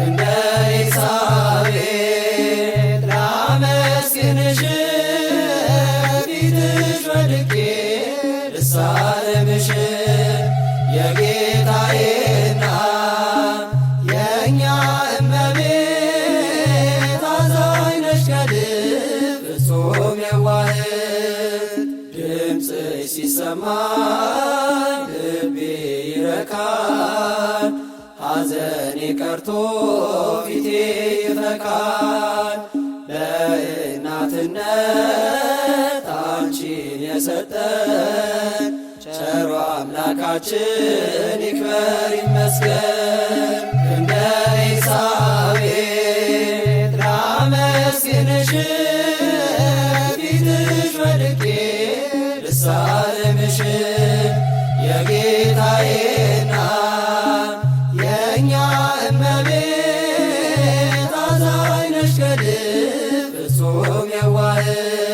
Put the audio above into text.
እንደ ኤልሳቤጥ ላመስግንሽ ፊትሽ ወድቄ ልሳለምሽ የጌታዬ እናት የእኛ እመቤት አዛኝ ነሽ ከልብ ፍጹም የዋህት ድምፅሽ ሲሰማኝ ልቤ ይረካል ሐዘኔ ቀርቶ ፊቴ ይፈካል በእናትነት አንቺን የሰጠን ቸሮ አምላካችን ይክበር ይመስገን። እንደ ኤልሳቤጥ ላመስግንሽ ፊትሽ ወድቄ ልሳለምሽ የጌታዬ እናት የእኛ እመቤት አዛኝ ነሽ ከልብ ፍጹም የዋህት